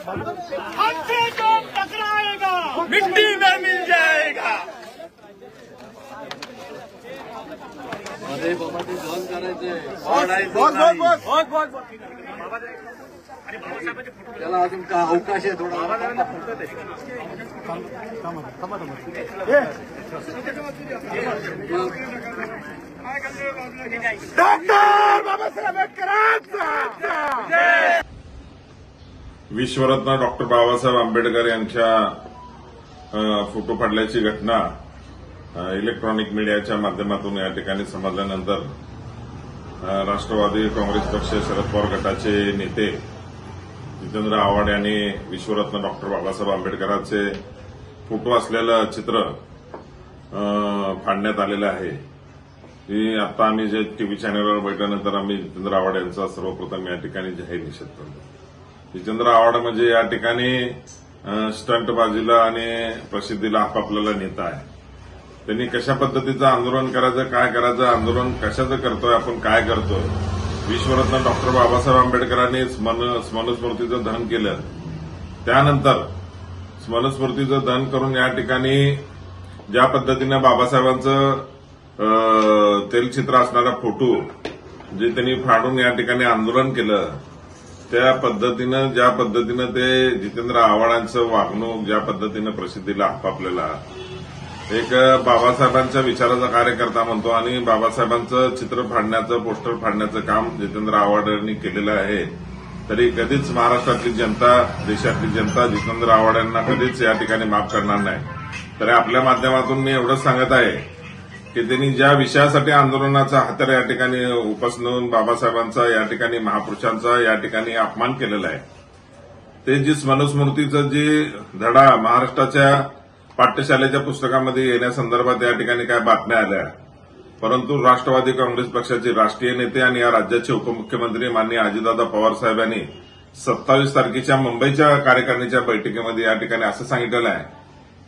हमसे जो टकराएगा मिट्टी में मिल जाएगा। अरे बाबा ते बंद करायचंय त्याला अजून का अवकाश आहे थोडा डॉक्टर बाबासाहेब आंबेडकरांचा विश्वरत्न डॉक्टर बाबासाहेब आंबेडकर यांच्या फोटो फाडल्याची घटना इलेक्ट्रॉनिक मीडियाच्या माध्यमातून या ठिकाणी समजल्यानंतर राष्ट्रवादी काँग्रेस पक्ष शरद पवार गटाचे नेते जितेंद्र आव्हाड यांनी विश्वरत्न डॉक्टर बाबासाहेब आंबेडकरांचे फोटो असलेलं चित्र फाडण्यात आलेलं आहे. ही आता आम्ही जे टीव्ही चॅनलवर बैठल्यानंतर आम्ही जितेंद्र आव्हाड यांचा सर्वप्रथम या ठिकाणी जाहीर निषेध करतो. जितेंद्र आव्हाड म्हणजे या ठिकाणी स्टंटबाजीला आणि प्रसिद्धीला आपापल्याला नेता आहे. त्यांनी कशा पद्धतीचं आंदोलन करायचं, काय करायचं, आंदोलन कशाचं करतोय, आपण काय करतोय. विश्वरत्न डॉक्टर बाबासाहेब आंबेडकरांनी स्मरणस्मृतीचं दहन केलं. त्यानंतर स्मरणस्मृतीचं दहन करून या ठिकाणी ज्या पद्धतीनं बाबासाहेबांचं तेलचित्र असणारा फोटो जे त्यांनी फाडून या ठिकाणी आंदोलन केलं, त्या पद्धतीनं ज्या पद्धतीनं ते जितेंद्र आव्हाडांचं वागणूक ज्या पद्धतीनं प्रसिद्धीला आपापलेला एक बाबासाहेबांच्या विचाराचा कार्यकर्ता म्हणतो आणि बाबासाहेबांचं चित्र फाडण्याचं, पोस्टर फाडण्याचं काम जितेंद्र आव्हाड यांनी केलेलं आहे. तरी कधीच महाराष्ट्रातली जनता, देशातली जनता जितेंद्र आव्हाड यांना कधीच या ठिकाणी माफ करणार नाही. तरी आपल्या माध्यमातून मी एवढंच सांगत आहे की त्यांनी ज्या विषयासाठी आंदोलनाचा हात्यार या ठिकाणी उपसणून बाबासाहेबांचा, या ठिकाणी महापुरुषांचा या ठिकाणी अपमान केलेला आहे, ते जी स्मरणस्मृतीचं जी धडा महाराष्ट्राच्या पाठ्यशालेच्या पुस्तकामध्ये येण्यासंदर्भात या ठिकाणी काय बातम्या आल्या, परंतु राष्ट्रवादी काँग्रेस पक्षाचे राष्ट्रीय नेते आणि या राज्याचे उपमुख्यमंत्री माननीय अजितदादा पवार साहेब यांनी 27 तारखेच्या मुंबईच्या कार्यकारिणीच्या बैठकीमध्ये या ठिकाणी असं सांगितलेलं आहे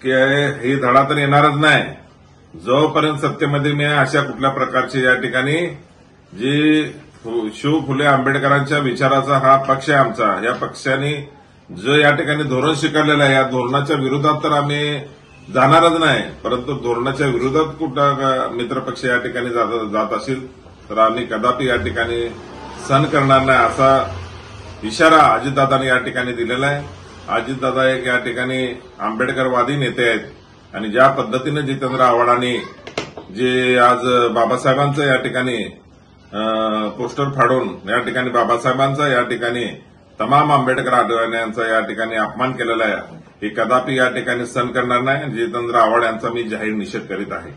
की हे धडा तर येणारच नाही जोपर्यंत सत्तेमध्ये मी अशा कुठल्या प्रकारची या ठिकाणी जी शिव फुले आंबेडकरांच्या विचाराचा हा पक्ष आहे आमचा, या पक्षाने जो या ठिकाणी धोरण स्वीकारलेलं आहे, या धोरणाच्या विरोधात तर आम्ही जाणारच नाही. परंतु धोरणाच्या विरोधात कुठं मित्रपक्ष या ठिकाणी जात असेल तर आम्ही कदापि या ठिकाणी सहन करणार नाही, असा इशारा अजितदादांनी या ठिकाणी दिलेला आहे. अजितदादा एक या ठिकाणी आंबेडकरवादी नेते आहेत आणि ज्या पद्धतीने जितेंद्र आव्हाडांनी जे आज बाबासाहेबांचं या ठिकाणी पोस्टर फाडून या ठिकाणी बाबासाहेबांचा या ठिकाणी तमाम आंबेडकर आंदोलनांचा या ठिकाणी अपमान केलेला आहे, हे कदापि या ठिकाणी सहन करणार नाही. जितेंद्र आव्हाड यांचा मी जाहीर निषेध करीत आहे.